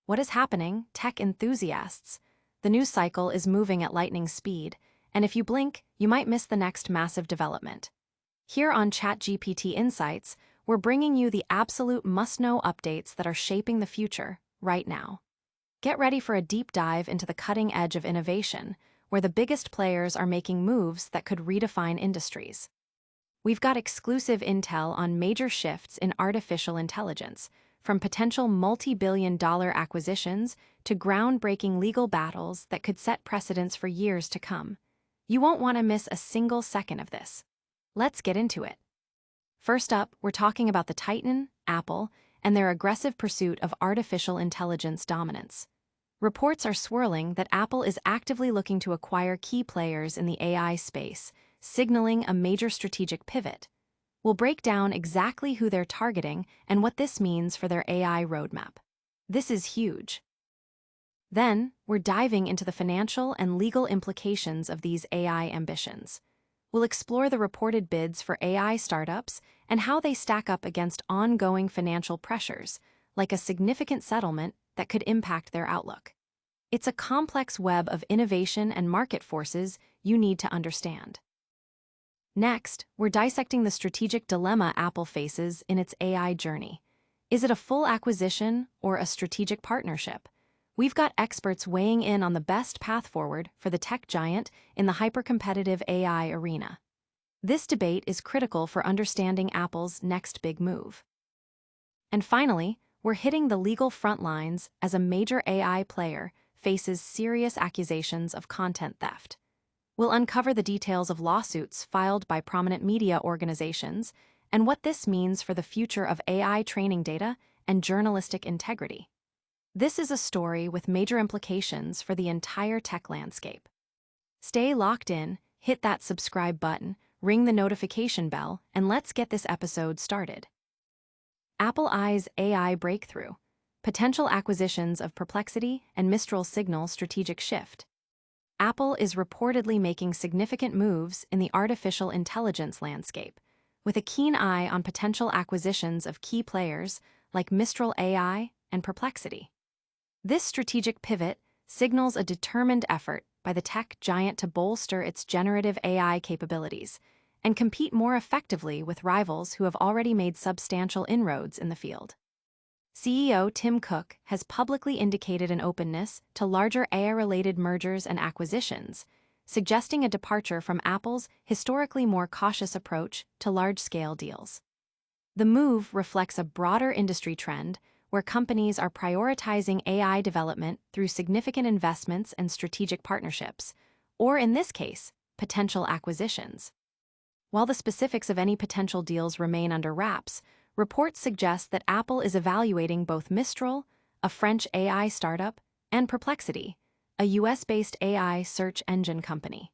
What is happening, tech enthusiasts? The news cycle is moving at lightning speed, and if you blink, you might miss the next massive development. Here on ChatGPT Insights, we're bringing you the absolute must-know updates that are shaping the future, right now. Get ready for a deep dive into the cutting edge of innovation, where the biggest players are making moves that could redefine industries. We've got exclusive intel on major shifts in artificial intelligence, from potential multi-billion-dollar acquisitions to groundbreaking legal battles that could set precedents for years to come. You won't want to miss a single second of this. Let's get into it. First up, we're talking about the Titan, Apple, and their aggressive pursuit of artificial intelligence dominance. Reports are swirling that Apple is actively looking to acquire key players in the AI space, signaling a major strategic pivot. We'll break down exactly who they're targeting and what this means for their AI roadmap. This is huge. Then, we're diving into the financial and legal implications of these AI ambitions. We'll explore the reported bids for AI startups and how they stack up against ongoing financial pressures, like a significant settlement that could impact their outlook. It's a complex web of innovation and market forces you need to understand. Next, we're dissecting the strategic dilemma Apple faces in its AI journey. Is it a full acquisition or a strategic partnership? We've got experts weighing in on the best path forward for the tech giant in the hyper-competitive AI arena. This debate is critical for understanding Apple's next big move. And finally, we're hitting the legal front lines as a major AI player faces serious accusations of content theft. We'll uncover the details of lawsuits filed by prominent media organizations and what this means for the future of AI training data and journalistic integrity. This is a story with major implications for the entire tech landscape. Stay locked in, hit that subscribe button, ring the notification bell, and let's get this episode started. Apple eyes AI breakthrough. Potential acquisitions of Perplexity and Mistral signal strategic shift. Apple is reportedly making significant moves in the artificial intelligence landscape, with a keen eye on potential acquisitions of key players like Mistral AI and Perplexity. This strategic pivot signals a determined effort by the tech giant to bolster its generative AI capabilities and compete more effectively with rivals who have already made substantial inroads in the field. CEO Tim Cook has publicly indicated an openness to larger AI-related mergers and acquisitions, suggesting a departure from Apple's historically more cautious approach to large-scale deals. The move reflects a broader industry trend where companies are prioritizing AI development through significant investments and strategic partnerships, or in this case, potential acquisitions. While the specifics of any potential deals remain under wraps, reports suggest that Apple is evaluating both Mistral, a French AI startup, and Perplexity, a US-based AI search engine company.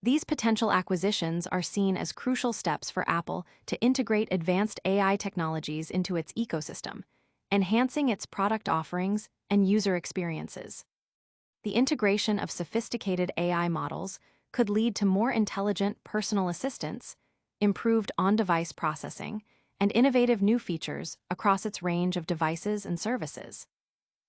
These potential acquisitions are seen as crucial steps for Apple to integrate advanced AI technologies into its ecosystem, enhancing its product offerings and user experiences. The integration of sophisticated AI models could lead to more intelligent personal assistants, improved on-device processing, and innovative new features across its range of devices and services.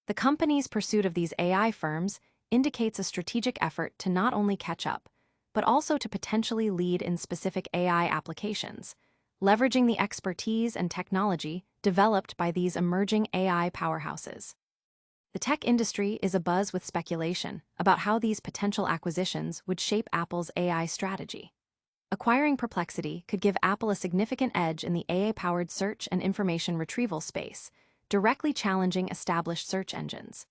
The company's pursuit of these AI firms indicates a strategic effort to not only catch up, but also to potentially lead in specific AI applications, leveraging the expertise and technology developed by these emerging AI powerhouses. The tech industry is abuzz with speculation about how these potential acquisitions would shape Apple's AI strategy. Acquiring Perplexity could give Apple a significant edge in the AI-powered search and information retrieval space, directly challenging established search engines.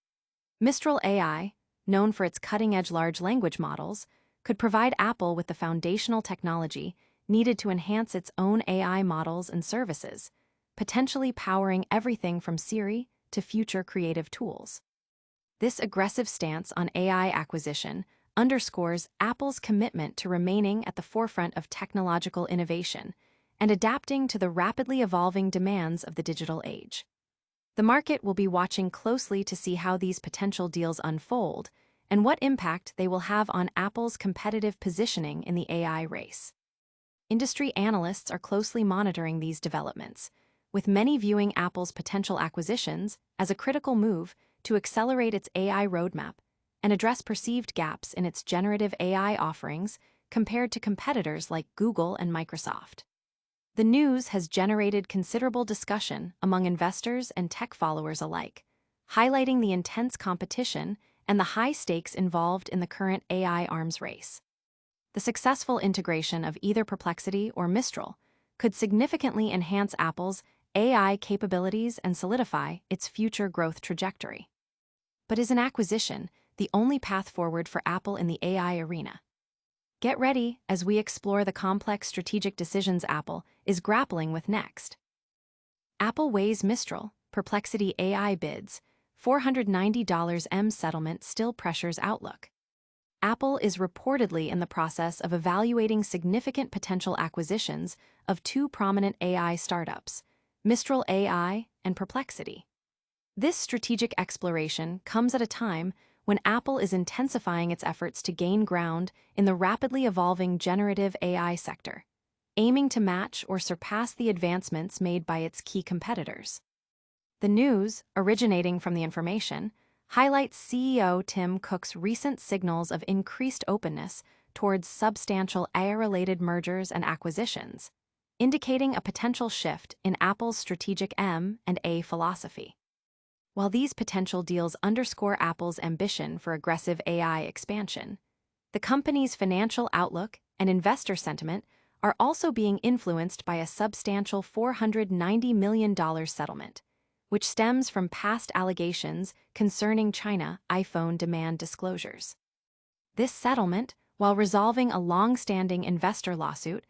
Mistral AI, known for its cutting-edge large language models, could provide Apple with the foundational technology needed to enhance its own AI models and services, potentially powering everything from Siri to future creative tools. This aggressive stance on AI acquisition underscores Apple's commitment to remaining at the forefront of technological innovation and adapting to the rapidly evolving demands of the digital age. The market will be watching closely to see how these potential deals unfold and what impact they will have on Apple's competitive positioning in the AI race. Industry analysts are closely monitoring these developments, with many viewing Apple's potential acquisitions as a critical move to accelerate its AI roadmap and address perceived gaps in its generative AI offerings compared to competitors like Google and Microsoft. The news has generated considerable discussion among investors and tech followers alike, highlighting the intense competition and the high stakes involved in the current AI arms race. The successful integration of either Perplexity or Mistral could significantly enhance Apple's AI capabilities and solidify its future growth trajectory. But is an acquisition the only path forward for Apple in the AI arena? Get ready as we explore the complex strategic decisions Apple is grappling with next. Apple weighs Mistral, Perplexity AI bids, $490 M settlement still pressures outlook. Apple is reportedly in the process of evaluating significant potential acquisitions of two prominent AI startups, Mistral AI and Perplexity. This strategic exploration comes at a time when Apple is intensifying its efforts to gain ground in the rapidly evolving generative AI sector, aiming to match or surpass the advancements made by its key competitors. The news, originating from The Information, highlights CEO Tim Cook's recent signals of increased openness towards substantial AI-related mergers and acquisitions, indicating a potential shift in Apple's strategic M&A philosophy. While these potential deals underscore Apple's ambition for aggressive AI expansion, the company's financial outlook and investor sentiment are also being influenced by a substantial $490 million settlement, which stems from past allegations concerning China iPhone demand disclosures. This settlement, while resolving a long-standing investor lawsuit,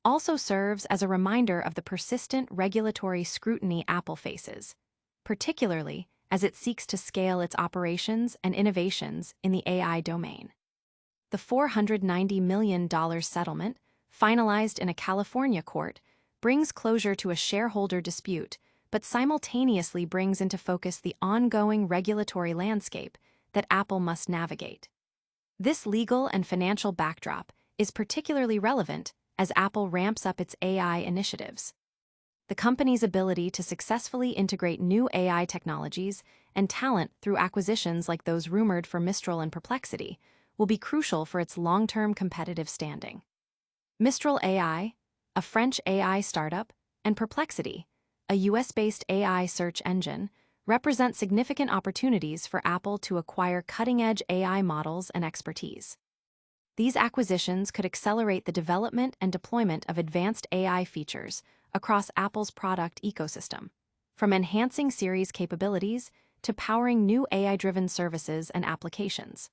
also serves as a reminder of the persistent regulatory scrutiny Apple faces, particularly as it seeks to scale its operations and innovations in the AI domain. The $490 million settlement, finalized in a California court, brings closure to a shareholder dispute, but simultaneously brings into focus the ongoing regulatory landscape that Apple must navigate. This legal and financial backdrop is particularly relevant as Apple ramps up its AI initiatives. The company's ability to successfully integrate new AI technologies and talent through acquisitions like those rumored for Mistral and Perplexity will be crucial for its long-term competitive standing. Mistral AI, a French AI startup, and Perplexity, a US-based AI search engine, represent significant opportunities for Apple to acquire cutting-edge AI models and expertise. These acquisitions could accelerate the development and deployment of advanced AI features across Apple's product ecosystem, from enhancing Siri's capabilities to powering new AI-driven services and applications.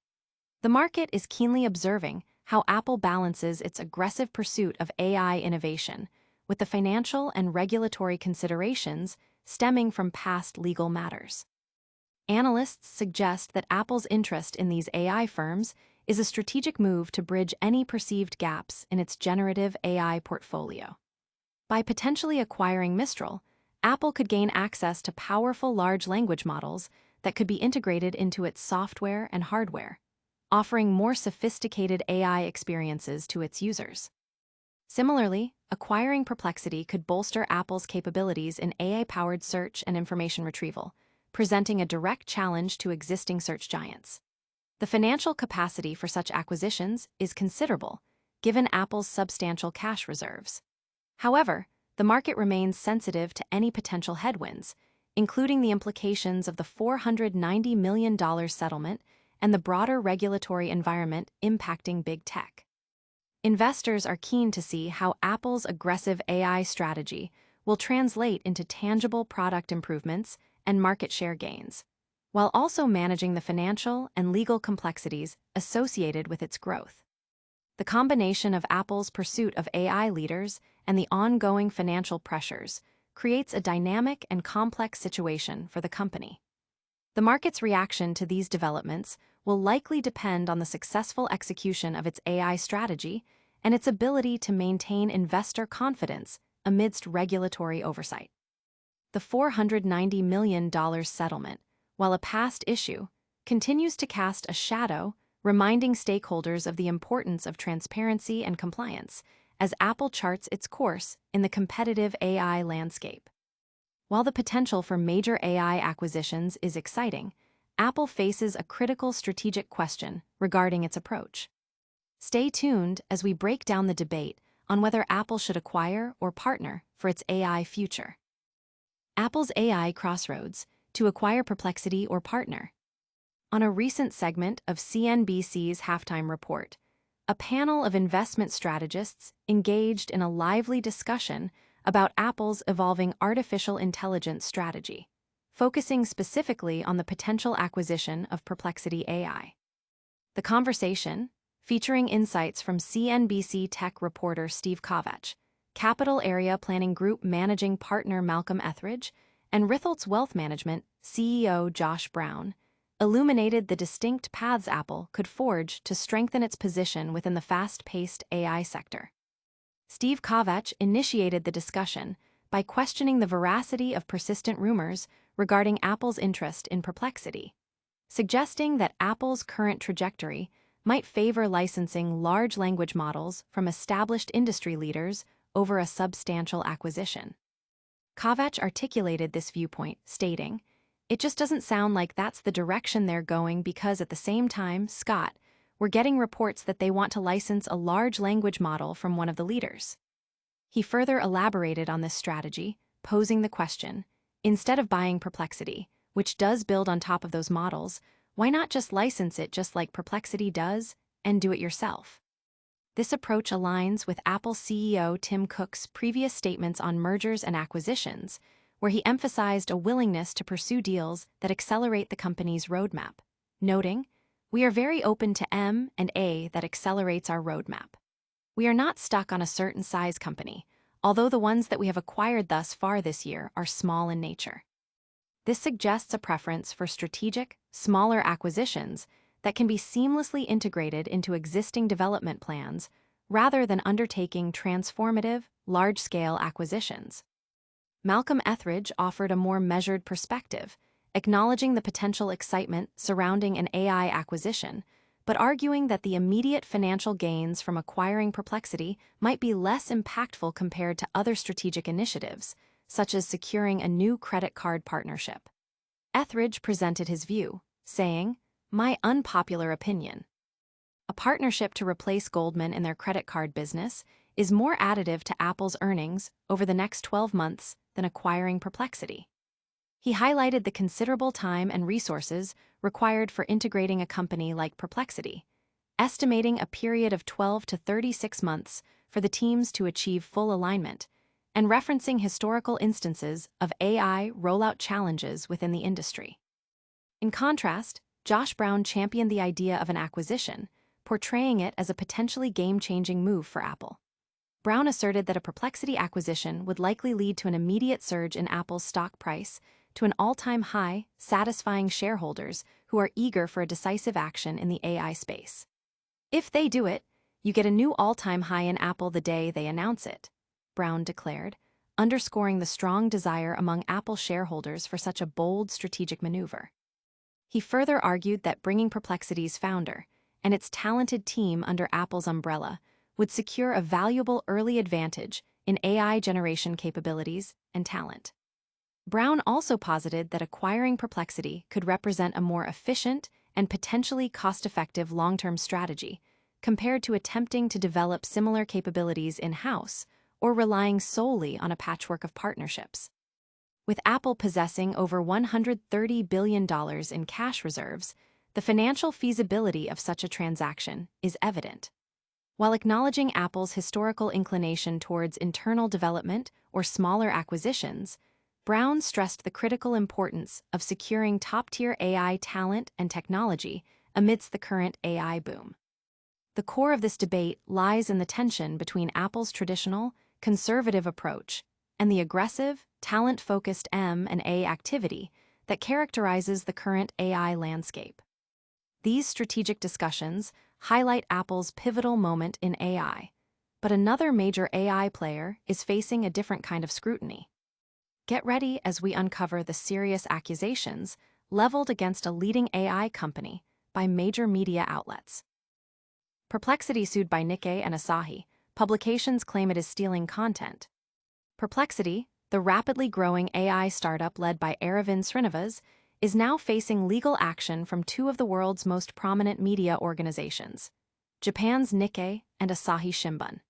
The market is keenly observing how Apple balances its aggressive pursuit of AI innovation with the financial and regulatory considerations stemming from past legal matters. Analysts suggest that Apple's interest in these AI firms is a strategic move to bridge any perceived gaps in its generative AI portfolio. By potentially acquiring Mistral, Apple could gain access to powerful large language models that could be integrated into its software and hardware, offering more sophisticated AI experiences to its users. Similarly, acquiring Perplexity could bolster Apple's capabilities in AI-powered search and information retrieval, presenting a direct challenge to existing search giants. The financial capacity for such acquisitions is considerable, given Apple's substantial cash reserves. However, the market remains sensitive to any potential headwinds, including the implications of the $490 million settlement and the broader regulatory environment impacting big tech. Investors are keen to see how Apple's aggressive AI strategy will translate into tangible product improvements and market share gains, while also managing the financial and legal complexities associated with its growth. The combination of Apple's pursuit of AI leaders and the ongoing financial pressures creates a dynamic and complex situation for the company. The market's reaction to these developments will likely depend on the successful execution of its AI strategy and its ability to maintain investor confidence amidst regulatory oversight. The $490 million settlement, while a past issue, continues to cast a shadow, reminding stakeholders of the importance of transparency and compliance as Apple charts its course in the competitive AI landscape. While the potential for major AI acquisitions is exciting, Apple faces a critical strategic question regarding its approach. Stay tuned as we break down the debate on whether Apple should acquire or partner for its AI future. Apple's AI crossroads: to acquire Perplexity or partner. On a recent segment of CNBC's Halftime Report, a panel of investment strategists engaged in a lively discussion about Apple's evolving artificial intelligence strategy, focusing specifically on the potential acquisition of Perplexity AI. The conversation, featuring insights from CNBC tech reporter Steve Kovach, Capital Area Planning Group managing partner Malcolm Etheridge, and Ritholtz Wealth Management CEO Josh Brown, illuminated the distinct paths Apple could forge to strengthen its position within the fast-paced AI sector. Steve Kovach initiated the discussion by questioning the veracity of persistent rumors regarding Apple's interest in Perplexity, suggesting that Apple's current trajectory might favor licensing large language models from established industry leaders over a substantial acquisition. Kovach articulated this viewpoint, stating, "It just doesn't sound like that's the direction they're going because at the same time, Scott, we're getting reports that they want to license a large language model from one of the leaders." He further elaborated on this strategy, posing the question, instead of buying Perplexity, which does build on top of those models, why not just license it just like Perplexity does and do it yourself? This approach aligns with Apple CEO Tim Cook's previous statements on mergers and acquisitions, where he emphasized a willingness to pursue deals that accelerate the company's roadmap, noting, "We are very open to M&A that accelerates our roadmap. We are not stuck on a certain size company, although the ones that we have acquired thus far this year are small in nature." This suggests a preference for strategic, smaller acquisitions that can be seamlessly integrated into existing development plans rather than undertaking transformative, large-scale acquisitions. Malcolm Etheridge offered a more measured perspective, acknowledging the potential excitement surrounding an AI acquisition, but arguing that the immediate financial gains from acquiring Perplexity might be less impactful compared to other strategic initiatives, such as securing a new credit card partnership. Etheridge presented his view, saying, "My unpopular opinion. A partnership to replace Goldman in their credit card business is more additive to Apple's earnings over the next 12 months than acquiring Perplexity." He highlighted the considerable time and resources required for integrating a company like Perplexity, estimating a period of 12 to 36 months for the teams to achieve full alignment, and referencing historical instances of AI rollout challenges within the industry. In contrast, Josh Brown championed the idea of an acquisition, portraying it as a potentially game-changing move for Apple. Brown asserted that a Perplexity acquisition would likely lead to an immediate surge in Apple's stock price to an all-time high, satisfying shareholders who are eager for a decisive action in the AI space. "If they do it, you get a new all-time high in Apple the day they announce it," Brown declared, underscoring the strong desire among Apple shareholders for such a bold strategic maneuver. He further argued that bringing Perplexity's founder and its talented team under Apple's umbrella would secure a valuable early advantage in AI generation capabilities and talent. Brown also posited that acquiring Perplexity could represent a more efficient and potentially cost-effective long-term strategy compared to attempting to develop similar capabilities in-house or relying solely on a patchwork of partnerships. With Apple possessing over $130 billion in cash reserves, the financial feasibility of such a transaction is evident. While acknowledging Apple's historical inclination towards internal development or smaller acquisitions, Brown stressed the critical importance of securing top-tier AI talent and technology amidst the current AI boom. The core of this debate lies in the tension between Apple's traditional, conservative approach and the aggressive, talent-focused M&A activity that characterizes the current AI landscape. These strategic discussions highlight Apple's pivotal moment in AI, but another major AI player is facing a different kind of scrutiny. Get ready as we uncover the serious accusations leveled against a leading AI company by major media outlets. Perplexity sued by Nikkei and Asahi. Publications claim it is stealing content. Perplexity, the the rapidly growing AI startup led by Aravind Srinivas, is now facing legal action from two of the world's most prominent media organizations, Japan's Nikkei and Asahi Shimbun.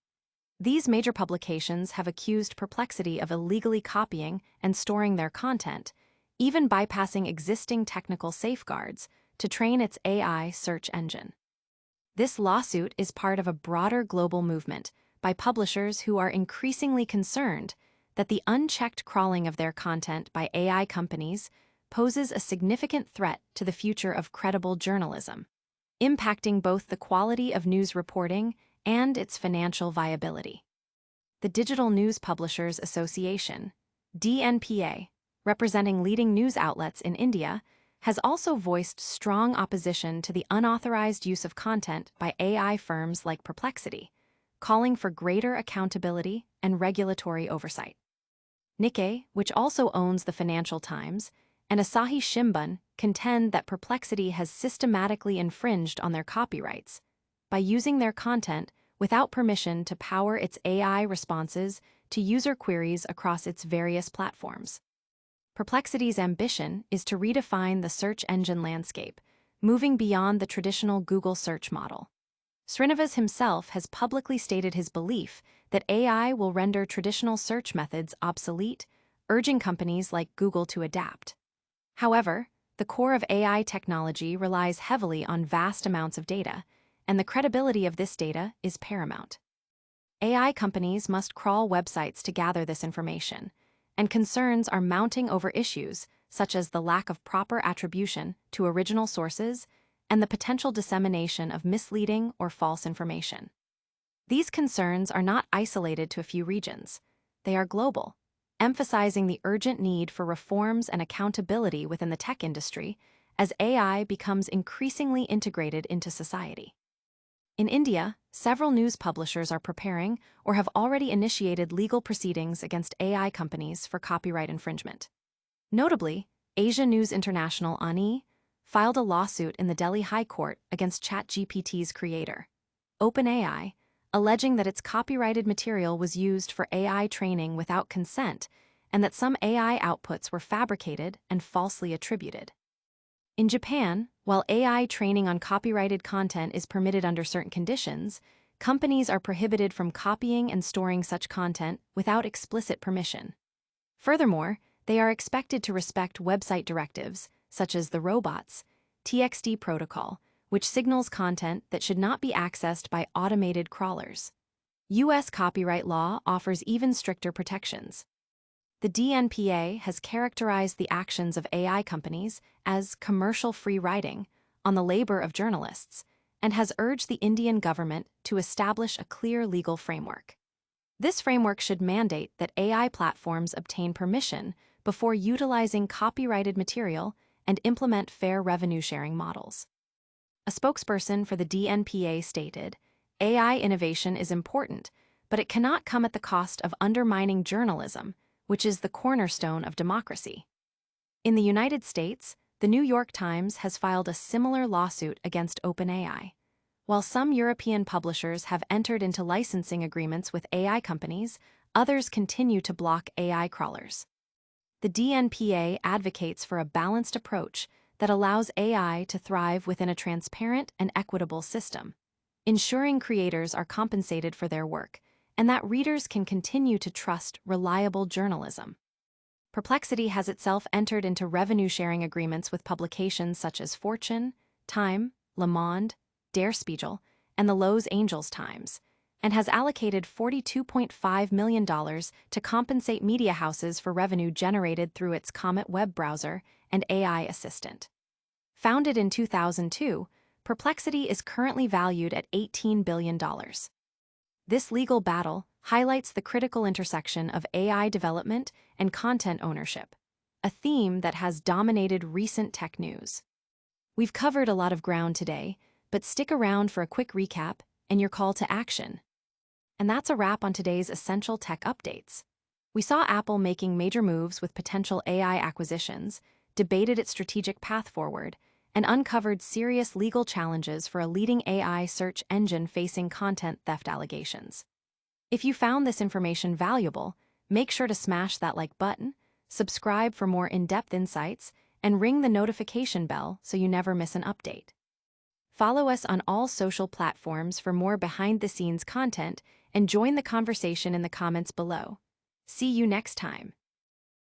These major publications have accused Perplexity of illegally copying and storing their content, even bypassing existing technical safeguards to train its AI search engine. This lawsuit is part of a broader global movement by publishers who are increasingly concerned that the unchecked crawling of their content by AI companies poses a significant threat to the future of credible journalism, impacting both the quality of news reporting and its financial viability. The Digital News Publishers Association, DNPA, representing leading news outlets in India, has also voiced strong opposition to the unauthorized use of content by AI firms like Perplexity, calling for greater accountability and regulatory oversight. Nikkei, which also owns the Financial Times, and Asahi Shimbun contend that Perplexity has systematically infringed on their copyrights by using their content without permission to power its AI responses to user queries across its various platforms. Perplexity's ambition is to redefine the search engine landscape, moving beyond the traditional Google search model. Srinivas himself has publicly stated his belief that AI will render traditional search methods obsolete, urging companies like Google to adapt. However, the core of AI technology relies heavily on vast amounts of data, and the credibility of this data is paramount. AI companies must crawl websites to gather this information, and concerns are mounting over issues such as the lack of proper attribution to original sources and the potential dissemination of misleading or false information. These concerns are not isolated to a few regions. They are global, emphasizing the urgent need for reforms and accountability within the tech industry as AI becomes increasingly integrated into society. In India, several news publishers are preparing or have already initiated legal proceedings against AI companies for copyright infringement. Notably, Asia News International (ANI) filed a lawsuit in the Delhi High Court against ChatGPT's creator, OpenAI, alleging that its copyrighted material was used for AI training without consent and that some AI outputs were fabricated and falsely attributed. In Japan, while AI training on copyrighted content is permitted under certain conditions, companies are prohibited from copying and storing such content without explicit permission. Furthermore, they are expected to respect website directives, such as the robots TXT protocol, which signals content that should not be accessed by automated crawlers. U.S. copyright law offers even stricter protections. The DNPA has characterized the actions of AI companies as commercial free riding on the labor of journalists and has urged the Indian government to establish a clear legal framework. This framework should mandate that AI platforms obtain permission before utilizing copyrighted material and implement fair revenue sharing models. A spokesperson for the DNPA stated, "AI innovation is important, but it cannot come at the cost of undermining journalism, which is the cornerstone of democracy." In the United States, the New York Times has filed a similar lawsuit against OpenAI. While some European publishers have entered into licensing agreements with AI companies, others continue to block AI crawlers. The DNPA advocates for a balanced approach that allows AI to thrive within a transparent and equitable system, ensuring creators are compensated for their work and that readers can continue to trust reliable journalism. Perplexity has itself entered into revenue-sharing agreements with publications such as Fortune, Time, Le Monde, Der Spiegel, and the Los Angeles Times, and has allocated $42.5 million to compensate media houses for revenue generated through its Comet web browser and AI assistant. Founded in 2002, Perplexity is currently valued at $18 billion. This legal battle highlights the critical intersection of AI development and content ownership, a theme that has dominated recent tech news. We've covered a lot of ground today, but stick around for a quick recap and your call to action. And that's a wrap on today's essential tech updates. We saw Apple making major moves with potential AI acquisitions, debated its strategic path forward, and uncovered serious legal challenges for a leading AI search engine facing content theft allegations. If you found this information valuable, Make sure to smash that like button, subscribe for more in-depth insights, and ring the notification bell so you never miss an update. Follow us on all social platforms for more behind-the-scenes content and join the conversation in the comments below. See you next time.